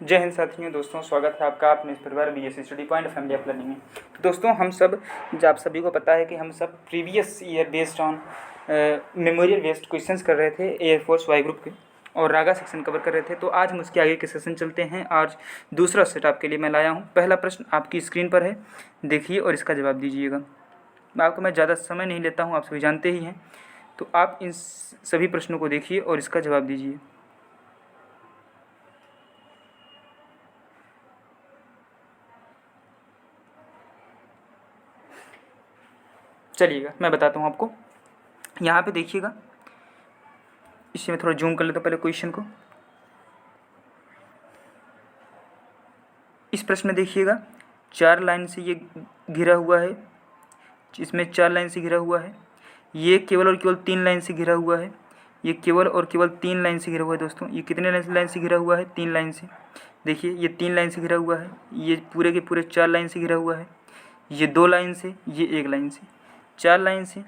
जय हिंद साथियों, दोस्तों स्वागत है आपका अपने इस परिवार BSc study point family of learning में। तो दोस्तों आप सभी को पता है कि हम सब previous year based on memorial based questions कर रहे थे एयरफोर्स वाई ग्रुप के और रागा सेक्शन कवर कर रहे थे। तो आज हम उसके आगे के सेशन चलते हैं। आज दूसरा सेट आपके लिए मैं लाया हूँ। पहला प्रश्न आपकी स्क्रीन पर है, देखिए और इसका जवाब दीजिएगा। मैं ज़्यादा समय नहीं लेता हूँ, आप सभी जानते ही हैं। तो आप इन सभी प्रश्नों को देखिए और इसका जवाब दीजिए। चलिएगा, मैं बताता हूँ आपको। यहाँ पे देखिएगा, इसे मैं थोड़ा जूम कर लेता हूँ पहले क्वेश्चन को। इस प्रश्न में देखिएगा, 4 लाइन से ये घिरा हुआ है, इसमें 4 लाइन से घिरा हुआ है। ये केवल और केवल 3 लाइन से घिरा हुआ है। ये केवल और केवल 3 लाइन से घिरा हुआ है। दोस्तों ये कितने लाइन से घिरा हुआ है? 3 लाइन से। देखिए ये 3 लाइन से घिरा हुआ है, ये पूरे के पूरे 4 लाइन से घिरा हुआ है। ये 2 लाइन से, ये 1 लाइन से। 4 लाइन से,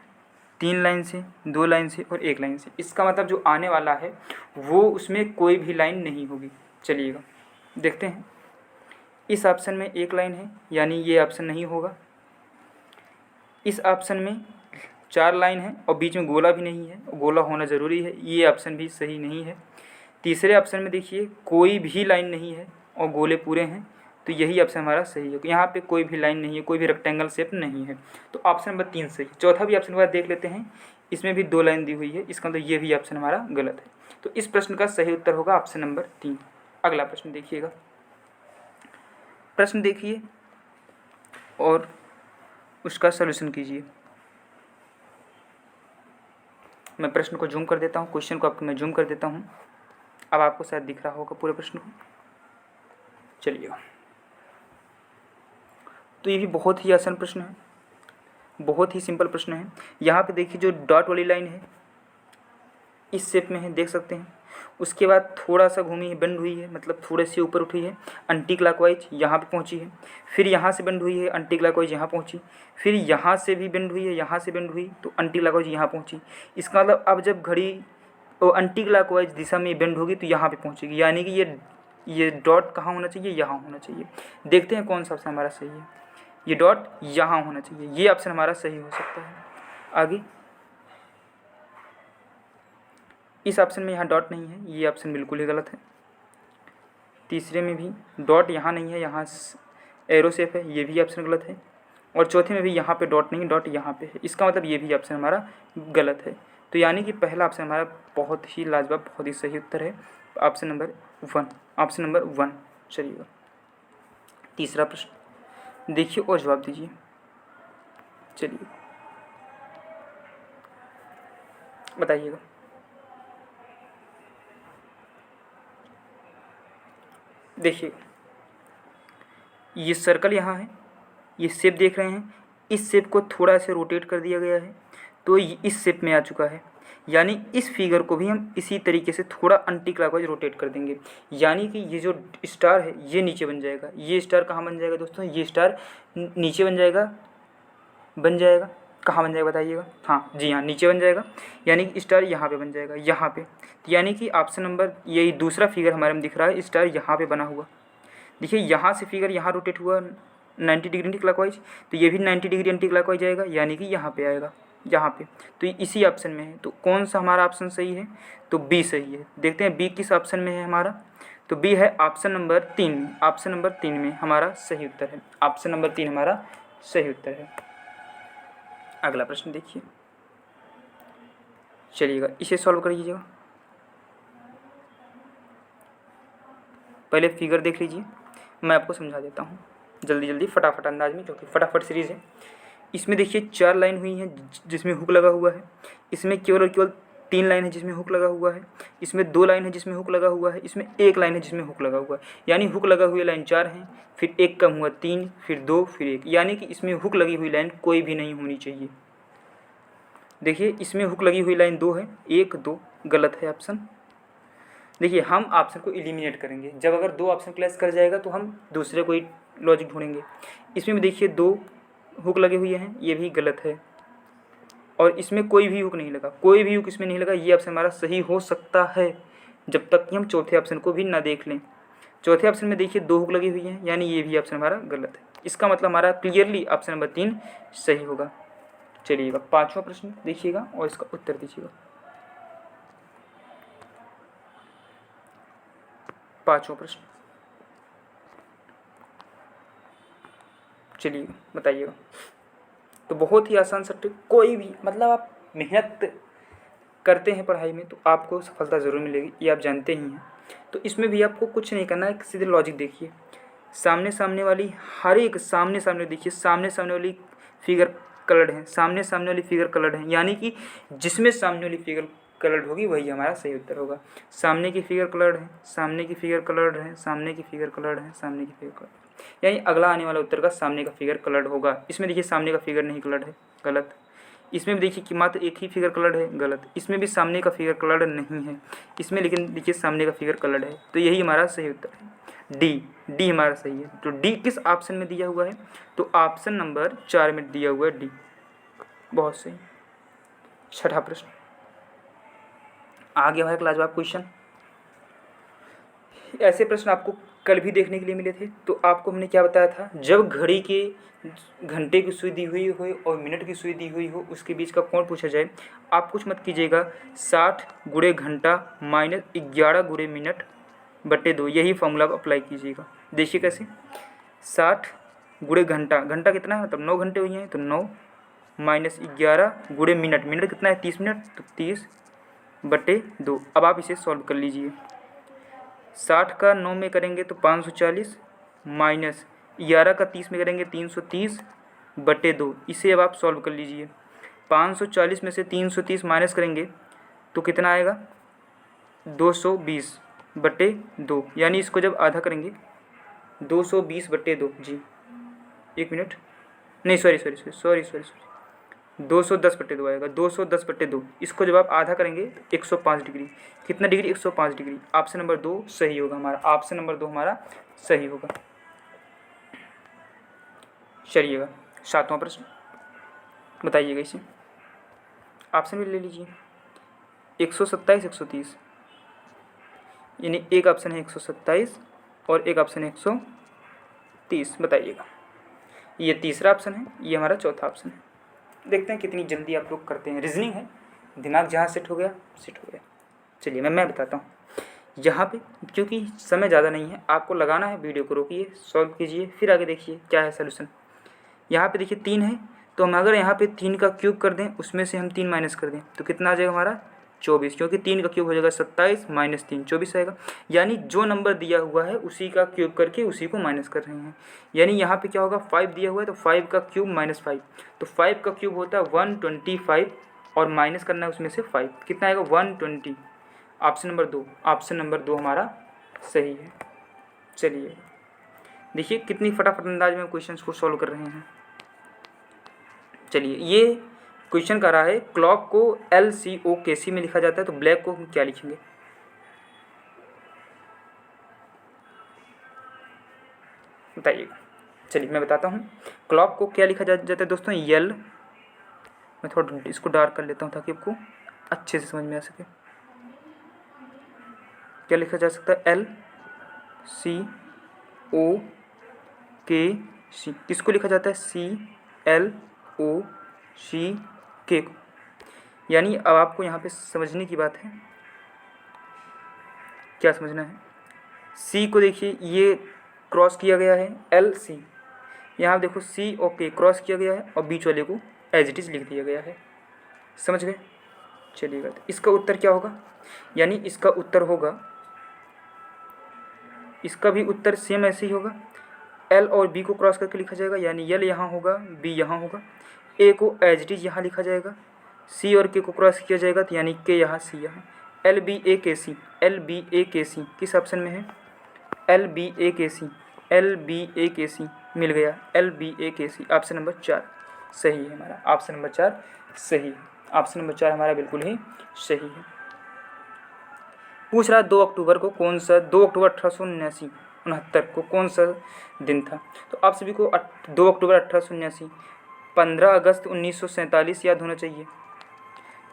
3 लाइन से, 2 लाइन से और 1 लाइन से। इसका मतलब जो आने वाला है वो उसमें कोई भी लाइन नहीं होगी। चलिएगा देखते हैं। इस ऑप्शन में 1 लाइन है, यानी ये ऑप्शन नहीं होगा। इस ऑप्शन में 4 लाइन है और बीच में गोला भी नहीं है, गोला होना ज़रूरी है, ये ऑप्शन भी सही नहीं है। तीसरे ऑप्शन में देखिए कोई भी लाइन नहीं है और गोले पूरे हैं, तो यही ऑप्शन हमारा सही है। यहाँ पे कोई भी लाइन नहीं है, कोई भी रेक्टेंगल शेप नहीं है, तो ऑप्शन नंबर 3 सही। चौथा भी ऑप्शन देख लेते हैं, इसमें भी 2 लाइन दी हुई है, इसका मतलब ये भी ऑप्शन हमारा गलत है। तो इस प्रश्न का सही उत्तर होगा ऑप्शन नंबर 3। अगला प्रश्न देखिएगा। प्रश्न देखिए और उसका सलूशन कीजिए। मैं प्रश्न को जूम कर देता हूँ, क्वेश्चन को आपको मैं जूम कर देता हूँ। अब आपको शायद दिख रहा होगा पूरे प्रश्न को। चलिए, तो ये भी बहुत ही आसान प्रश्न है, बहुत ही सिंपल प्रश्न है। यहाँ पे देखिए जो डॉट वाली लाइन है इस शेप में है, देख सकते हैं। उसके बाद थोड़ा सा घूमी है, बेंड हुई है, मतलब थोड़े से ऊपर उठी है, एंटी क्लॉकवाइज यहाँ पे पहुँची है। फिर यहाँ से बेंड हुई है, एंटी क्लॉकवाइज यहाँ पहुँची। फिर यहाँ से भी बेंड हुई है, यहाँ से बेंड हुई तो एंटी क्लॉकवाइज यहाँ पहुँची। इसका मतलब अब जब घड़ी एंटी क्लॉकवाइज दिशा में बेंड होगी तो यहाँ पे पहुँचेगी, यानी कि ये डॉट कहाँ होना चाहिए? यहाँ होना चाहिए। देखते हैं कौन सा ऑप्शन हमारा सही है। ये डॉट यहाँ होना चाहिए, ये ऑप्शन हमारा सही हो सकता है। आगे इस ऑप्शन में यहाँ डॉट नहीं है, ये ऑप्शन बिल्कुल ही गलत है। तीसरे में भी डॉट यहाँ नहीं है, यहाँ एरो शेप है, ये भी ऑप्शन गलत है। और चौथे में भी यहाँ पे डॉट नहीं, डॉट यहाँ पे है, इसका मतलब ये भी ऑप्शन हमारा गलत है। तो यानी कि पहला ऑप्शन हमारा बहुत ही लाजवाब, बहुत ही सही उत्तर है, ऑप्शन नंबर 1। Option number 1। चलिएगा तीसरा प्रश्न देखिए और जवाब दीजिए। चलिए बताइएगा। देखिए ये सर्कल यहाँ है, ये शेप देख रहे हैं, इस शेप को थोड़ा से रोटेट कर दिया गया है तो ये इस शेप में आ चुका है। यानी इस फिगर को भी हम इसी तरीके से थोड़ा एंटी क्लॉकवाइज रोटेट कर देंगे, यानी कि ये जो स्टार है ये नीचे बन जाएगा। ये स्टार कहाँ बन जाएगा दोस्तों? ये स्टार नीचे बन जाएगा। कहाँ बन जाएगा बताइएगा? हाँ जी हाँ, नीचे बन जाएगा, यानी कि स्टार यहाँ पे बन जाएगा, यहाँ पे। तो यानी कि ऑप्शन नंबर यही दूसरा फिगर हमारे में दिख रहा है, स्टार यहाँ पे बना हुआ। देखिए यहाँ से फिगर यहाँ रोटेट हुआ 90 डिग्री एंटी क्लॉकवाइज, तो ये भी 90 डिग्री एंटी क्लॉकवाइज आएगा, यानी कि यहाँ पे आएगा, यहाँ पे। तो इसी ऑप्शन में है, तो कौन सा हमारा ऑप्शन सही है? तो बी सही है। देखते हैं बी किस ऑप्शन में है हमारा। तो बी है ऑप्शन नंबर 3। ऑप्शन नंबर 3 में हमारा सही उत्तर है। ऑप्शन नंबर 3 हमारा सही उत्तर है। अगला प्रश्न देखिए। चलिएगा इसे सॉल्व करिएगा। पहले फिगर देख लीजिए, मैं आपको समझा देता हूँ जल्दी जल्दी फटाफट अंदाज में, क्योंकि फटाफट सीरीज़ है। इसमें देखिए 4 लाइन हुई हैं जिसमें हुक लगा हुआ है। इसमें केवल और केवल 3 लाइन है जिसमें हुक लगा हुआ है। इसमें 2 लाइन है जिसमें हुक लगा हुआ है। इसमें 1 लाइन है जिसमें हुक लगा हुआ है, यानी हुक लगा हुई लाइन 4 है, फिर 1 कम हुआ 3, फिर 2, फिर 1, यानी कि इसमें हुक लगी हुई लाइन कोई भी नहीं होनी चाहिए। देखिए इसमें हुक लगी हुई लाइन 2 है, 1 2 गलत है ऑप्शन। देखिए हम ऑप्शन को एलिमिनेट करेंगे, जब अगर 2 ऑप्शन क्लैश कर जाएगा तो हम दूसरे कोई लॉजिक ढूंढेंगे। इसमें भी देखिए 2 हुक लगे हुए हैं, ये भी गलत है। और इसमें कोई भी हुक नहीं लगा, कोई भी हुक इसमें नहीं लगा, ये ऑप्शन हमारा सही हो सकता है जब तक कि हम चौथे ऑप्शन को भी ना देख लें। चौथे ऑप्शन में देखिए 2 हुक लगी हुई हैं, यानी ये भी ऑप्शन हमारा गलत है। इसका मतलब हमारा क्लियरली ऑप्शन नंबर 3 सही होगा। चलिएगा 5वां प्रश्न देखिएगा और इसका उत्तर दीजिएगा। 5वां प्रश्न, चलिए बताइएगा। तो बहुत ही आसान सा ट्रिक, कोई भी मतलब आप मेहनत करते हैं पढ़ाई में तो आपको सफलता ज़रूर मिलेगी, ये आप जानते ही हैं। तो इसमें भी आपको कुछ नहीं करना है, सीधे लॉजिक देखिए। सामने वाली हर एक सामने देखिए, सामने वाली फिगर कलर्ड है, सामने वाली फिगर कलर्ड है, यानी कि जिसमें सामने वाली फिगर कलर्ड होगी वही हमारा सही उत्तर होगा। सामने की फिगर कलर्ड है, सामने की फिगर कलर्ड है, सामने की फिगर कलर्ड है, सामने की फिगर कलर्ड, यानी अगला आने वाला उत्तर का सामने का फिगर कलर्ड होगा। इसमें देखिए सामने का फिगर नहीं कलर्ड है, गलत। इसमें भी देखिए कि मात्र एक ही फिगर कलर्ड है, गलत। इसमें भी सामने का फिगर कलर्ड नहीं है, इसमें लेकिन देखिए सामने का फिगर कलर्ड है, तो यही हमारा सही उत्तर है, डी हमारा सही है। तो डी किस ऑप्शन में दिया हुआ है? तो ऑप्शन नंबर 4 में दिया हुआ है डी, बहुत सही। 6ठा प्रश्न, आगे हमारे लाजवाब क्वेश्चन। ऐसे प्रश्न आपको कल भी देखने के लिए मिले थे। तो आपको हमने क्या बताया था, जब घड़ी के घंटे की सुई दी हुई हो और मिनट की सुई दी हुई हो, उसके बीच का कोण पूछा जाए, आप कुछ मत कीजिएगा, 60 गुणे घंटा माइनस 11 गुणे मिनट बटे 2, यही फॉर्मूला आप अप्लाई कीजिएगा। देखिए कैसे, 60 गुणे घंटा, घंटा कितना है मतलब 9 घंटे हुई हैं, तो 9 माइनस 11 गुणे मिनट, मिनट कितना है 30 मिनट, तो 30 बटे 2। अब आप इसे सॉल्व कर लीजिए। 60 का 9 में करेंगे तो 540 माइनस 11 का 30 में करेंगे 330 बटे 2। इसे अब आप सॉल्व कर लीजिए। 540 में से 330 माइनस करेंगे तो कितना आएगा 220 बटे 2, यानी इसको जब आधा करेंगे 220 बटे 2 जी, एक मिनट, नहीं सॉरी 210 बटे 2 आएगा, 210 बटे 2। इसको जब आप आधा करेंगे तो 105 डिग्री, कितना डिग्री 105 डिग्री। ऑप्शन नंबर 2 सही होगा हमारा, ऑप्शन नंबर 2 हमारा सही होगा। चलिएगा 7वां प्रश्न बताइएगा, इसे ऑप्शन भी ले लीजिए। 127 130, यानी एक ऑप्शन है 127 और एक ऑप्शन है 130, बताइएगा। ये तीसरा ऑप्शन है, ये हमारा चौथा ऑप्शन है। देखते हैं कितनी जल्दी आप लोग करते हैं, रीजनिंग है, दिमाग जहाँ सेट हो गया। चलिए मैं बताता हूँ यहाँ पे, क्योंकि समय ज़्यादा नहीं है, आपको लगाना है, वीडियो को रोकिए, सॉल्व कीजिए, फिर आगे देखिए क्या है सोल्यूशन। यहाँ पे देखिए 3 है, तो हम अगर यहाँ पे 3 का क्यूब कर दें, उसमें से हम 3 माइनस कर दें तो कितना आ जाएगा हमारा 24, क्योंकि 3 का क्यूब हो जाएगा 27 माइनस 3 24 आएगा। यानी जो नंबर दिया हुआ है उसी का क्यूब करके उसी को माइनस कर रहे हैं। यानी यहाँ पे क्या होगा, 5 दिया हुआ है तो 5 का क्यूब माइनस 5, तो 5 का क्यूब होता है 125 और माइनस करना है उसमें से 5, कितना आएगा 120। ऑप्शन नंबर 2 हमारा सही है। चलिए देखिए कितनी फटाफट अंदाज में क्वेश्चन को सॉल्व कर रहे हैं। चलिए ये क्वेश्चन कर रहा है, क्लॉक को LCOKC में लिखा जाता है, तो ब्लैक को हम क्या लिखेंगे, बताइएगा। चलिए मैं बताता हूँ, क्लॉक को क्या लिखा जाता है दोस्तों, यल। मैं थोड़ा इसको डार्क कर लेता हूँ ताकि आपको अच्छे से समझ में आ सके। क्या लिखा जा सकता है, LCOKC। किसको लिखा जाता है, CLOCK को। यानी अब आपको यहाँ पे समझने की बात है, क्या समझना है, C को देखिए ये क्रॉस किया गया है, LC, यहाँ देखो C और K क्रॉस किया गया है और बीच वाले को एज इट इज़ लिख दिया गया है, समझ गए। चलिएगा तो इसका उत्तर क्या होगा, यानी इसका उत्तर होगा, इसका भी उत्तर सेम ऐसे ही होगा, L और B को क्रॉस करके लिखा जाएगा, यानी L यहाँ होगा, B यहाँ होगा, A को एज इट इज़ यहाँ लिखा जाएगा, C और K को क्रॉस किया जाएगा तो यानी K यहाँ, C यहाँ। LBAKC किस ऑप्शन में है, LBAKC मिल गया, LBAKC ऑप्शन नंबर 4 सही है हमारा, ऑप्शन नंबर 4 सही है, ऑप्शन नंबर 4 हमारा बिल्कुल ही सही है। पूछ रहा 2 अक्टूबर को कौन सा, 2 अक्टूबर 1869 को कौन सा दिन था। तो आप सभी को 2 अक्टूबर 1879, 15 अगस्त 1947 याद होना चाहिए,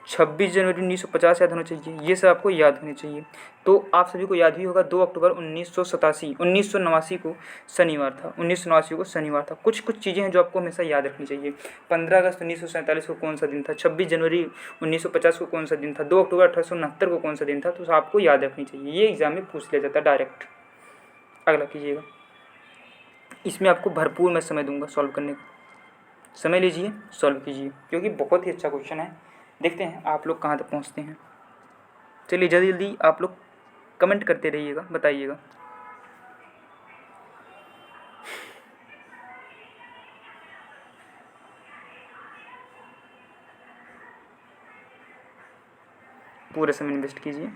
26 जनवरी 1950 याद होना चाहिए, ये सब आपको याद होने चाहिए। तो आप सभी को याद ही होगा 2 अक्टूबर 1989 को शनिवार था, 1989 को शनिवार था। कुछ कुछ चीज़ें हैं जो आपको हमेशा याद रखनी चाहिए। 15 अगस्त 1947 को कौन सा दिन था, 26 जनवरी 1950 को कौन सा दिन था, 2 अक्टूबर 1869 को कौन सा दिन था, तो आपको याद रखनी चाहिए। ये एग्जाम में पूछ लिया जाता है डायरेक्ट। अगला कीजिएगा, इसमें आपको भरपूर मैं समय दूंगा सॉल्व करने का, समय लीजिए, सॉल्व कीजिए, क्योंकि बहुत ही अच्छा क्वेश्चन है। देखते हैं आप लोग कहाँ तक पहुँचते हैं। चलिए जल्दी जल्दी आप लोग कमेंट करते रहिएगा, बताइएगा। पूरा समय इन्वेस्ट कीजिए।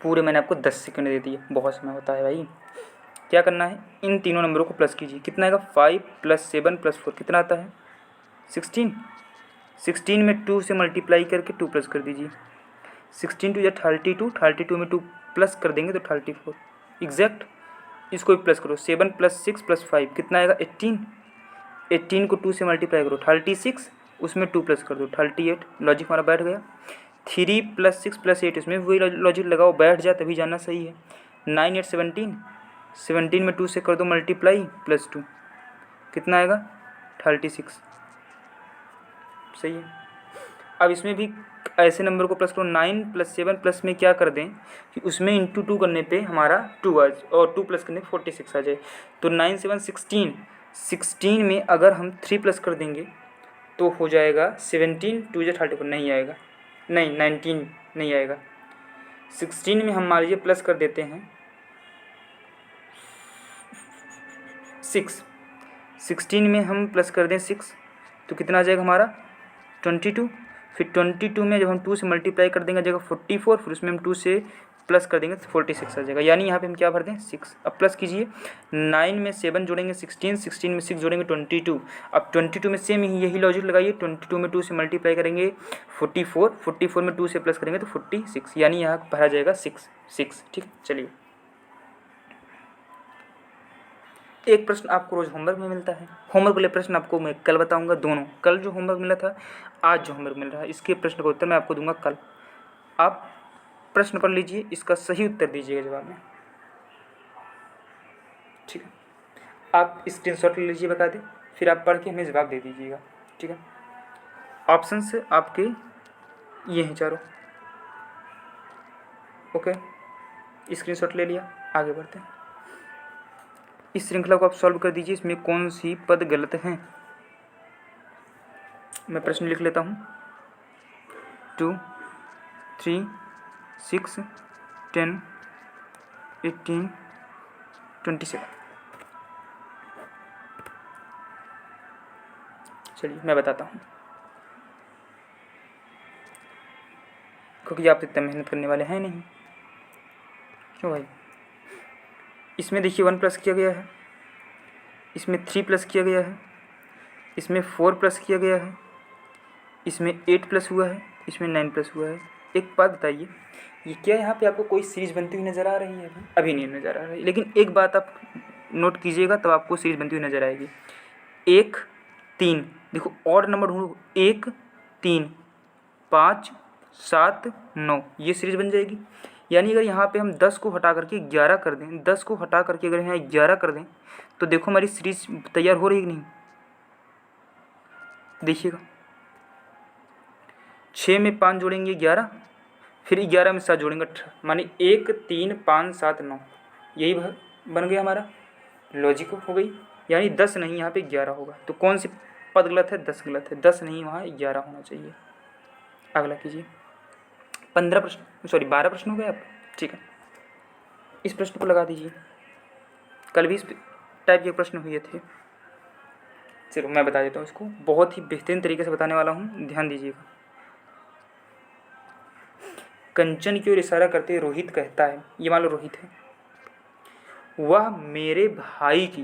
पूरे मैंने आपको 10 सेकंड दे दिए, बहुत समय होता है भाई। क्या करना है, इन तीनों नंबरों को प्लस कीजिए। कितना आएगा, 5 + 7 + 4 कितना आता है, 16। 16 में 2 से मल्टीप्लाई करके 2 प्लस कर दीजिए। 16 2 या 32, 32 में 2 प्लस कर देंगे तो 34 एग्जैक्ट। इसको भी प्लस करो, 7 + 6 + 5 कितना आएगा, 18। 18 को 2 से मल्टीप्लाई करो, 36, उसमें 2 प्लस कर दो, 38। लॉजिक हमारा बैठ गया। 3 + 6 + 8, इसमें वही लॉजिक लगाओ, बैठ जाए तभी जानना सही है। 9 8 17, 17 में 2 से कर दो मल्टीप्लाई, +2 कितना आएगा, 36। सही है। अब इसमें भी ऐसे नंबर को प्लस करो, 9 + 7 प्लस में क्या कर दें कि उसमें इंटू 2 करने पे हमारा 2 आ जाए और 2 प्लस करने पे 46 आ जाए। तो 9 7 16, 16 में अगर हम 3 प्लस कर देंगे तो हो जाएगा 17, 2 या 34 नहीं आएगा, नहीं 19 नहीं आएगा। 16 में हम मान लीजिए प्लस कर देते हैं 6, 16 में हम प्लस कर दें 6 तो कितना आ जाएगा हमारा, 22। फिर 22 में जब हम 2 से मल्टीप्लाई कर देंगे जगह 44, फिर उसमें हम 2 से प्लस कर देंगे तो 46 आ जाएगा। यानी यहाँ पे हम क्या भर दें, 6। अब प्लस कीजिए, 9 में 7 जोड़ेंगे 16, 16 में 6 जोड़ेंगे 22। अब 22 में सेम यही लॉजिक लगाइए, 22 में 2 से मल्टीप्लाई करेंगे 44, 44 में 2 से प्लस करेंगे तो 46, यानी यहाँ भरा जाएगा 6। ठीक, चलिए एक प्रश्न आपको रोज़ होमवर्क में मिलता है। होमवर्क वाले प्रश्न आपको मैं कल बताऊंगा, दोनों। कल जो होमवर्क मिला था, आज जो होमवर्क मिल रहा है, इसके प्रश्न का उत्तर मैं आपको दूंगा कल। आप प्रश्न पढ़ लीजिए, इसका सही उत्तर दीजिएगा जवाब में, ठीक है। आप स्क्रीनशॉट ले लीजिए बता दें, फिर आप पढ़ के हमें जवाब दे दीजिएगा, ठीक है। ऑप्शन से आपके ये हैं चारों, ओके। स्क्रीनशॉट ले लिया, आगे बढ़ते हैं। इस श्रृंखला को आप सॉल्व कर दीजिए, इसमें कौन सी पद गलत हैं। मैं प्रश्न लिख लेता हूँ, 2 3 6 10 18 27। चलिए मैं बताता हूँ, क्योंकि आप इतना मेहनत करने वाले हैं नहीं, क्यों भाई। इसमें देखिए 1 प्लस किया गया है, इसमें 3 प्लस किया गया है, इसमें 4 प्लस किया गया है, इसमें 8 प्लस हुआ है, इसमें 9 प्लस हुआ है। एक बात बताइए, ये क्या यहाँ पे आपको कोई सीरीज बनती हुई नज़र आ रही है? अभी नहीं नज़र आ रही, लेकिन एक बात आप नोट कीजिएगा तब आपको सीरीज बनती हुई नज़र आएगी। 1 3, देखो और नंबर ढूंढो, 1 3 5 7 9, ये सीरीज बन जाएगी। यानी अगर यहाँ पे हम 10 को हटा करके 11 कर दें, 10 को हटा करके अगर यहाँ 11 कर दें तो देखो हमारी सीरीज तैयार हो रही है कि नहीं, देखिएगा। 6 में 5 जोड़ेंगे 11, फिर 11 में 7 जोड़ेंगे 18, माने 1 3 5 7 9, यही बन गया हमारा, लॉजिक हो गई। यानी 10 नहीं, यहाँ पे 11 होगा। तो कौन सी पद गलत है, 10 गलत है, 10 नहीं, वहाँ 11 होना चाहिए। अगला कीजिए, 12 प्रश्न हो गए आप, ठीक है। इस प्रश्न को लगा दीजिए, कल भी इस टाइप के प्रश्न हुए थे। चलो मैं बता देता हूँ इसको, बहुत ही बेहतरीन तरीके से बताने वाला हूँ, ध्यान दीजिएगा। कंचन की ओर इशारा करते रोहित कहता है, ये मान लो रोहित है, वह मेरे भाई की,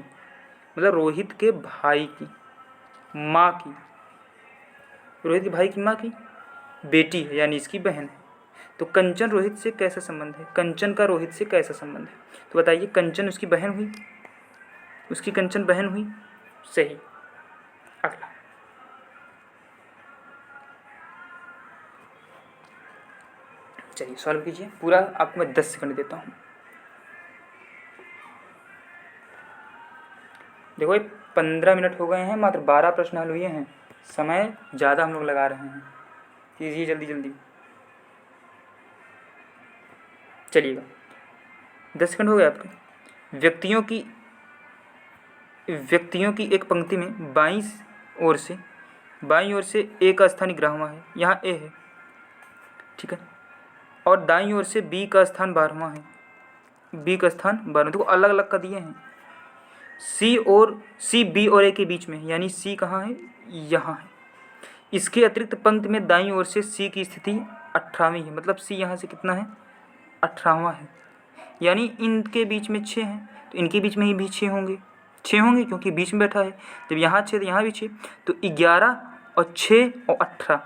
मतलब रोहित के भाई की माँ की, रोहित के भाई की माँ की बेटी है, यानी इसकी बहन है। तो कंचन रोहित से कैसा संबंध है, कंचन का रोहित से कैसा संबंध है, तो बताइए। कंचन उसकी बहन हुई, उसकी कंचन बहन हुई, सही। चलिए सॉल्व कीजिए पूरा, आपको मैं 10 सेकंड देता हूँ। देखो ये 15 मिनट हो गए हैं, मात्र 12 प्रश्न हल हुए हैं, समय ज़्यादा हम लोग लगा रहे हैं, कीजिए जल्दी जल्दी। चलिएगा 10 सेकंड हो गए आपके। व्यक्तियों की एक पंक्ति में बाईं ओर से ए का स्थान 11वां है, यहाँ ए है, ठीक है, और दाईं ओर से बी का स्थान 12वां है, बी का स्थान 12वां, देखो अलग अलग का दिए हैं। सी बी और ए के बीच में, यानी सी कहाँ है, यहाँ है। इसके अतिरिक्त पंक्ति में दाईं ओर से सी की स्थिति 18वीं है, मतलब सी यहाँ से कितना है, 18वां है, यानी इनके बीच में 6 हैं, तो इनके बीच में ही भी 6 होंगे, 6 होंगे क्योंकि बीच में बैठा है। जब यहाँ 6 तो यहाँ भी 6, तो 11 और 6 और 18,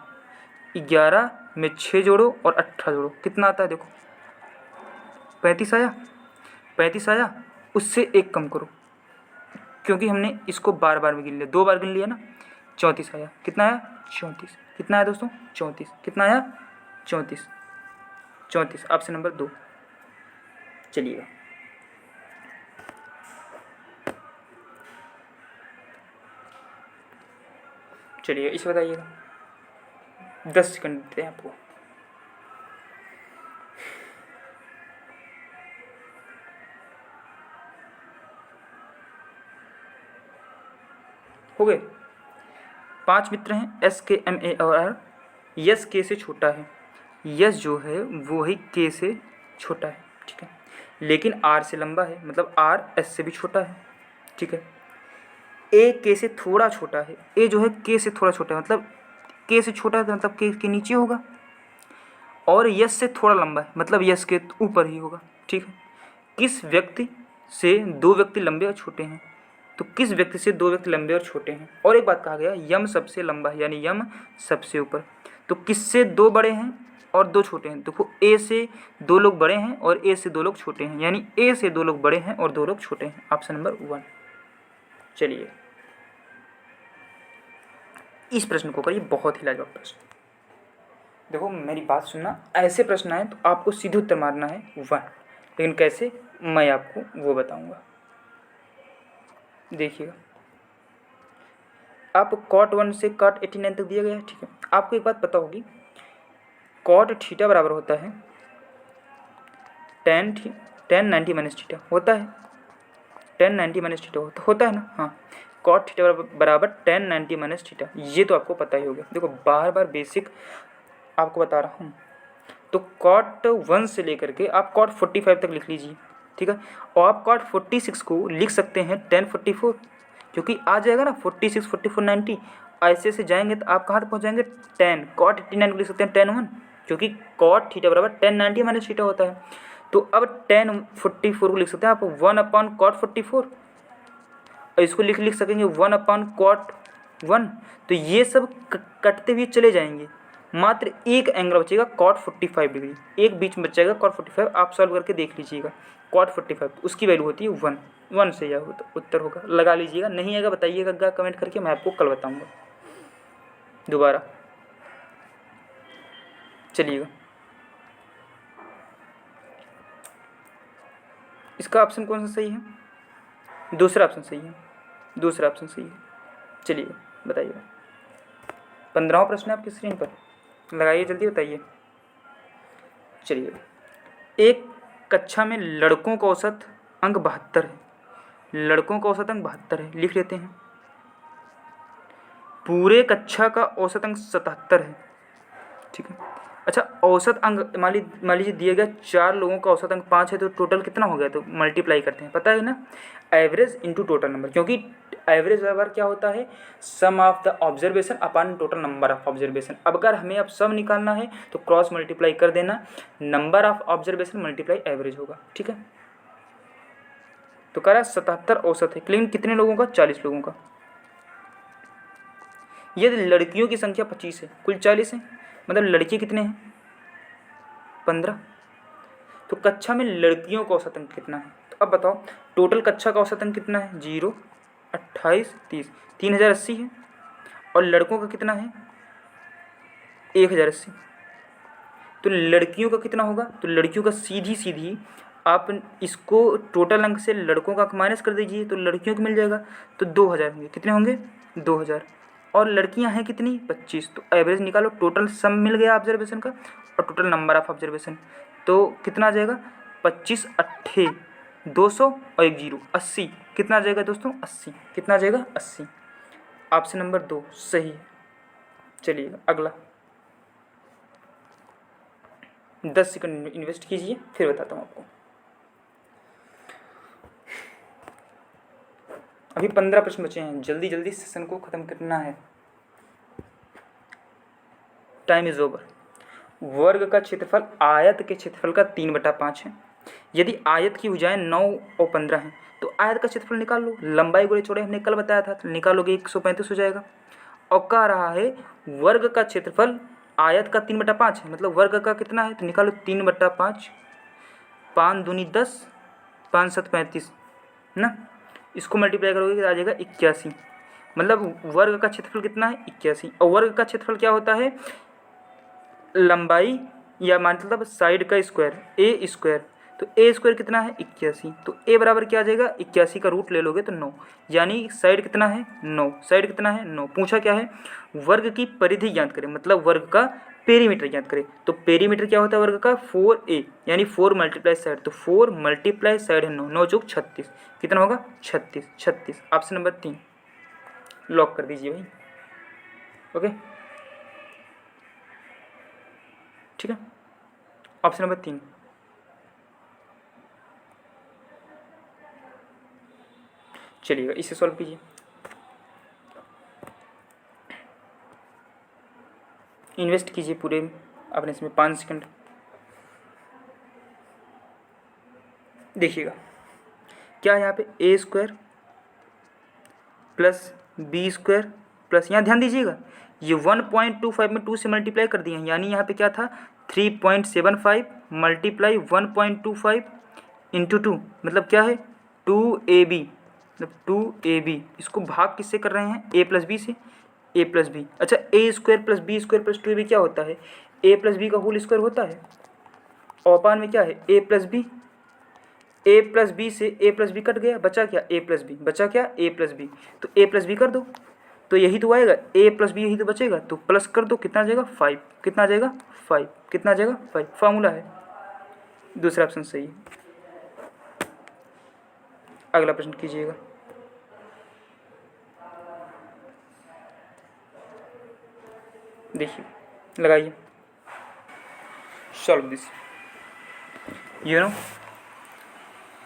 11 में 6 जोड़ो और 18 जोड़ो, कितना आता है देखो, 35 आया, 35 आया। उससे एक कम करो क्योंकि हमने इसको बार बार में गिन लिया, 2 बार गिन लिया ना, 34 आया। कितना आया, 34। कितना आया दोस्तों, 34। कितना आया, 34। 34 ऑप्शन नंबर 2। चलिएगा इसे बताइएगा, 10 सेकंड देते हैं आपको। हो गए। 5 मित्र हैं, एस के एम ए और आर। यस के से छोटा है, यस जो है वो ही के से छोटा है, ठीक है, लेकिन आर से लंबा है, मतलब आर एस से भी छोटा है, ठीक है। ए के से थोड़ा छोटा है, ए जो है के से थोड़ा छोटा है, मतलब के से छोटा है तो मतलब के नीचे होगा, और यस से थोड़ा लंबा है, मतलब यस के ऊपर ही होगा, ठीक है। किस व्यक्ति से 2 व्यक्ति लंबे और छोटे हैं, तो किस व्यक्ति से 2 व्यक्ति लंबे और छोटे हैं। और एक बात कहा गया, यम सबसे लंबा है, यानी यम सबसे ऊपर, तो किससे 2 बड़े हैं और 2 छोटे हैं। देखो ए से 2 लोग बड़े हैं और ए से 2 लोग छोटे हैं, यानी ए से 2 लोग बड़े हैं और 2 लोग छोटे हैं, ऑप्शन नंबर 1। चलिए इस प्रश्न को करिए, बहुत ही लाजवाब प्रश्न। देखो मेरी बात सुनना, ऐसे प्रश्न आए तो आपको सीधे उत्तर मारना है 1, लेकिन कैसे मैं आपको वो बताऊंगा। देखिएगा, आप cot 1 से cot 89 तक दिया गया है, ठीक है। आपको एक बात पता होगी, cot थीटा बराबर होता है tan 90 माइनस थीटा, होता है tan 90 माइनस थीटा होता है ना, हाँ। cot थीटा बराबर tan 90 माइनस थीटा, ये तो आपको पता ही होगा। देखो बार बार बेसिक आपको बता रहा हूँ, तो cot 1 से लेकर के आप cot 45 तक लिख लीजिए, ठीक है। और आप cot 46 को लिख सकते हैं tan 44, क्योंकि आ जाएगा ना 46, 44, 90, ऐसे से जाएंगे तो आप कहाँ तक पहुँच जाएंगे, tan cot 89 को लिख सकते हैं tan 1, क्योंकि cot थीटा बराबर tan 90 माइनस थीटा होता है। तो अब tan 44 को लिख सकते हैं आप 1/cot 44, और इसको लिख सकेंगे 1/cot 1। तो ये सब कटते हुए चले जाएंगे, मात्र एक एंगल बचेगा cot 45 डिग्री, एक बीच में बचेगा cot 45। आप सॉल्व करके देख लीजिएगा, cot 45 उसकी वैल्यू होती है 1 से यह उत्तर होगा, लगा लीजिएगा। नहीं आएगा बताइएगा कमेंट करके, मैं आपको कल बताऊंगा दोबारा। चलिएगा, इसका ऑप्शन कौन सा सही है, दूसरा ऑप्शन सही है, दूसरा ऑप्शन सही है। चलिए बताइएगा, 15वां प्रश्न है आपकी स्क्रीन पर, लगाइए जल्दी बताइए। चलिए, एक कक्षा में लड़कों का औसत अंक 72 है, लड़कों का औसत अंक 72 है, लिख लेते हैं। पूरे कक्षा का औसत अंक 77 है, ठीक है। अच्छा, औसत अंक मान लीजिए दिया गया 4 लोगों का औसत अंक 5 है, तो टोटल कितना हो गया, तो मल्टीप्लाई करते हैं, पता है ना, एवरेज इंटू टोटल नंबर, क्योंकि एवरेज बराबर क्या होता है, sum of the observation upon total number of observation. अब अगर हमें अब सम निकालना है तो क्रॉस मल्टीप्लाई कर देना, number of observation multiply average होगा, ठीक है। तो कह रहा है 77 औसत है, लेकिन कितने लोगों का, 40 लोगों का। यदि लड़कियों की संख्या 25 है, कुल 40 है, मतलब लड़के कितने हैं, 15। तो कक्षा में लड़कियों का औसत अंक कितना है, तो अब बताओ टोटल कक्षा का औसत अंक कितना है, 0, 28, 30, 3080 है, और लड़कों का कितना है, 1080। तो लड़कियों का कितना होगा, तो लड़कियों का सीधी सीधी आप इसको टोटल अंक से लड़कों का माइनस कर दीजिए तो लड़कियों को मिल जाएगा, तो 2000 होंगे। कितने होंगे, 2000। और लड़कियां हैं कितनी, 25। तो एवरेज निकालो, टोटल सम मिल गया ऑब्जर्वेशन का और टोटल नंबर ऑफ ऑब्जर्वेशन। तो कितना आ जाएगा, 25 अट्ठे 200 और 1 0 80। कितना आ जाएगा दोस्तों, 80। कितना आ जाएगा, 80। ऑप्शन नंबर 2 सही है। चलिए अगला, 10 सेकंड इन्वेस्ट कीजिए फिर बताता हूँ आपको। अभी 15 प्रश्न बचे हैं, जल्दी जल्दी सेशन को ख़त्म करना है। Time is over. वर्ग का क्षेत्रफल आयत के क्षेत्रफल का 3/5 है। यदि आयत की भुजाएं 9 और 15 हैं तो आयत का क्षेत्रफल निकाल लो। लंबाई गुणे चौड़ाई हमने कल बताया था, तो निकालोगे 135 हो जाएगा। और कह रहा है वर्ग का क्षेत्रफल आयत का 3/5 है, मतलब वर्ग का कितना है, तो निकालो 3/5। 5 दूनी 10, 5 7 35 ना, इसको मल्टीप्लाई करोगे तो आ जाएगा 81। मतलब वर्ग का क्षेत्रफल कितना है, 81। और वर्ग का क्षेत्रफल क्या होता है, लंबाई या मतलब साइड का स्क्वायर, ए स्क्वायर। तो ए स्क्वायर कितना है, 81। तो ए बराबर क्या आ जाएगा, 81 का रूट ले लोगे तो 9, यानी साइड कितना है, 9। साइड कितना है, 9। पूछा क्या है, वर्ग की परिधि ज्ञात करें, मतलब वर्ग का पेरीमीटर ज्ञात करें। तो पेरीमीटर क्या होता है वर्ग का, 4a, यानी 4 मल्टीप्लाई साइड। तो 4 मल्टीप्लाई साइड है 9, 9 चौक 36। कितना होगा, 36। 36 ऑप्शन नंबर 3 लॉक कर दीजिए भाई। ओके ठीक है, ऑप्शन नंबर 3। चलिएगा इसे सॉल्व कीजिए। इन्वेस्ट कीजिए पूरे अपने इसमें 5 सेकंड। देखिएगा क्या है यहाँ पे, A square plus B square plus, यहाँ ध्यान दीजिएगा ये 1.25 में 2 से मल्टीप्लाई कर दिए हैं, यानी यहाँ पे क्या था 3.75 मल्टीप्लाई 1.25 इंटू 2, मतलब क्या है 2ab, मतलब 2ab। इसको भाग किससे कर रहे हैं, a प्लस बी से, a प्लस बी। अच्छा A square plus B square plus 2ab क्या होता है, a प्लस बी का होल स्क्वायर होता है। और अपान में क्या है, a plus B, A plus B से ए प्लस बी कट गया, बचा क्या, ए प्लस बी, बचा क्या, ए प्लस बी। तो ए प्लस बी कर दो तो यही तो आएगा, ए प्लस बी यही तो बचेगा, तो प्लस कर दो, कितना आ जाएगा 5। कितना आ जाएगा 5, कितना आ जाएगा 5, फार्मूला है। दूसरा ऑप्शन सही है। अगला प्रश्न कीजिएगा। देखिए लगाइए, solve this. You know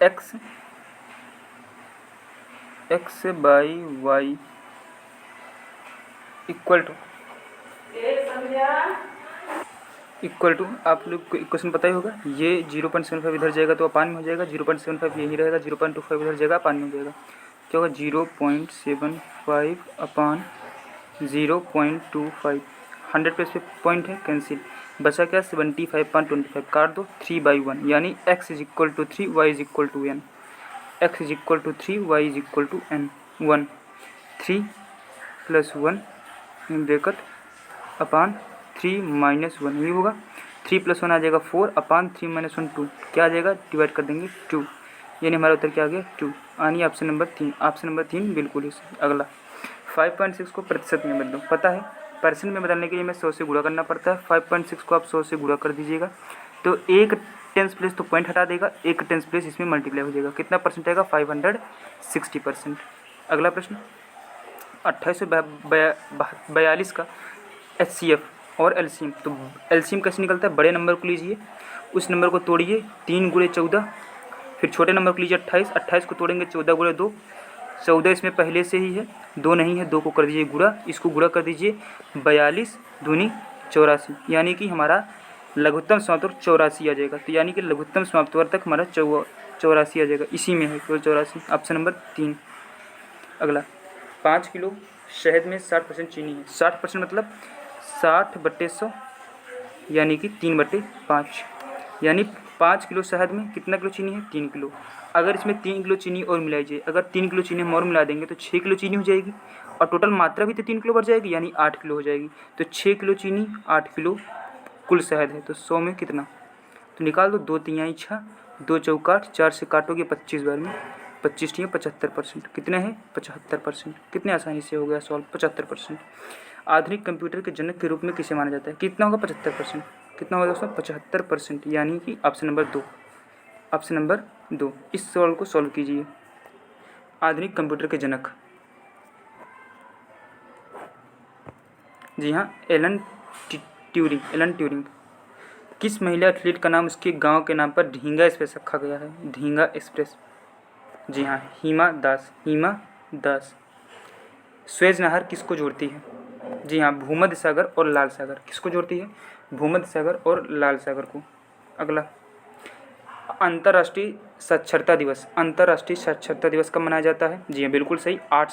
x by y equal to आप लोग को इक्वेशन पता ही होगा, ये 0.75 इधर जाएगा तो अपान में हो जाएगा, 0.75 यही रहेगा, 0.25 इधर जाएगा अपान में हो जाएगा। क्या होगा 0.75 अपान 0.25, 100 प्लस पे पॉइंट है कैंसिल, बचा क्या 75/25 काट दो 3/1, यानी x is equal to 3 y is equal to n, x is equal to 3 y is equal to n। 1 3 plus 1 bracket upon 3 minus 1, ये होगा 3 प्लस 1 आ जाएगा 4 अपान 3 माइनस 1 2, क्या आ जाएगा डिवाइड कर देंगे 2, यानी हमारा उत्तर क्या आ गया 2, यानी ऑप्शन नंबर 3। ऑप्शन नंबर 3 बिल्कुल ही सही। अगला 5.6 को प्रतिशत में बदलो, पता है परसेंट में बदलने के लिए मैं 100 से गुणा करना पड़ता है। 5.6 को आप 100 से गुणा कर दीजिएगा तो एक टेंस प्लेस तो पॉइंट हटा देगा, एक टेंस प्लेस इसमें मल्टीप्लाई हो जाएगा, कितना परसेंट आएगा 560%। अगला प्रश्न 2842 का HCF और एलसीएम। तो एलसीएम कैसे निकलता है, बड़े नंबर को लीजिए, उस नंबर को तोड़िए 3 × 14, फिर छोटे नंबर को लीजिए 28, 28 को तोड़ेंगे 14 × 2, 14 इसमें पहले से ही है, 2 नहीं है, 2 को कर दीजिए गुणा, इसको गुणा कर दीजिए 42 दूनी 84, यानी कि हमारा लघुत्तम समाप्त वर्ग 84 आ जाएगा। तो यानी कि लघुत्तम समाप्त वर्ग तक हमारा 84 आ जाएगा, इसी में है केवल 84, ऑप्शन नंबर 3। अगला 5 किलो शहद में 60% चीनी है, 60% मतलब 60/100, यानी कि 3/5, यानी 5 किलो शहद में कितना किलो चीनी है, 3 किलो। अगर इसमें 3 किलो चीनी और मिलाई जाए, अगर 3 किलो चीनी हम और मिला देंगे तो 6 किलो चीनी हो जाएगी, और टोटल मात्रा भी तो 3 किलो बढ़ जाएगी, यानी 8 किलो हो जाएगी। तो 6 किलो चीनी 8 किलो कुल शहद है, तो 100 में कितना, तो निकाल दो। 2×3 = 6, 2 चौका 8, 4 से काटोगे 25 बार में, 25 × 75%, कितने हैं 75%। कितने आसानी से हो गया सॉल्व, 75%। आधुनिक कंप्यूटर के जनक के रूप में किसे माना जाता है, कितना होगा 75%, कितना होगा दोस्तों 75%, यानी कि ऑप्शन नंबर 2, ऑप्शन नंबर 2। इस सवाल को सॉल्व कीजिए। आधुनिक कंप्यूटर के जनक, जी हाँ, एलन ट्यूरिंग। किस महिला एथलीट का नाम उसके गांव के नाम पर ढींगा एक्सप्रेस रखा गया है, ढींगा एक्सप्रेस, जी हाँ, हिमा दास। स्वेज नहर किसको जोड़ती है, जी हाँ, भूमध्य सागर और लाल सागर, किसको जोड़ती है, भूमध्य सागर और लाल सागर को। अगला, अंतर्राष्ट्रीय साक्षरता दिवस कब मनाया जाता है, जी हाँ, बिल्कुल सही, 8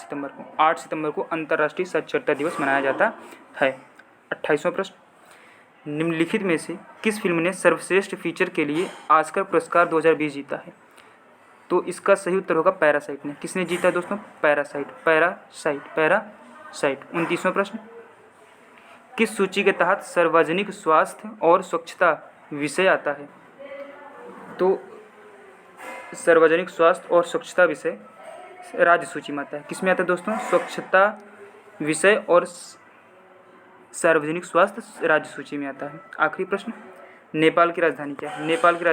सितंबर को अंतर्राष्ट्रीय साक्षरता दिवस मनाया जाता है। 28वां प्रश्न, निम्नलिखित में से किस फिल्म ने सर्वश्रेष्ठ फीचर के लिए ऑस्कर पुरस्कार 2020 जीता है, तो इसका सही उत्तर होगा पैरासाइट ने। किसने जीता दोस्तों, पैरासाइट। 29वां प्रश्न, किस सूची के तहत सार्वजनिक स्वास्थ्य और स्वच्छता विषय आता है, तो सार्वजनिक स्वास्थ्य और स्वच्छता विषय राज्य सूची में आता है। किस में आता है दोस्तों, स्वच्छता विषय और सार्वजनिक स्वास्थ्य राज्य सूची में आता है। आखिरी प्रश्न, नेपाल की राजधानी क्या है, नेपाल की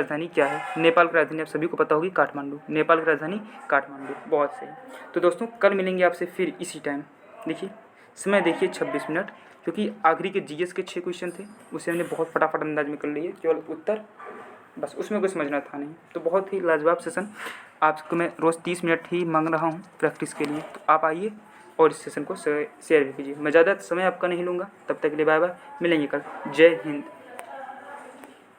राजधानी आप सभी को पता होगी, काठमांडू। नेपाल की राजधानी काठमांडू, बहुत सही। तो दोस्तों कल मिलेंगे आपसे फिर इसी टाइम। देखिए समय देखिए 26 मिनट, क्योंकि आखिरी के जीएस के 6 क्वेश्चन थे, उसे हमने बहुत फटाफट अंदाज में कर लिए, केवल उत्तर बस उसमें कुछ समझना था नहीं। तो बहुत ही लाजवाब सेशन आपको मैं रोज़ 30 मिनट ही मांग रहा हूँ प्रैक्टिस के लिए, तो आप आइए और इस सेशन को शेयर भी कीजिए। मैं ज़्यादा समय आपका नहीं लूँगा, तब तक के लिए बाय बाय, मिलेंगे कल। जय हिंद।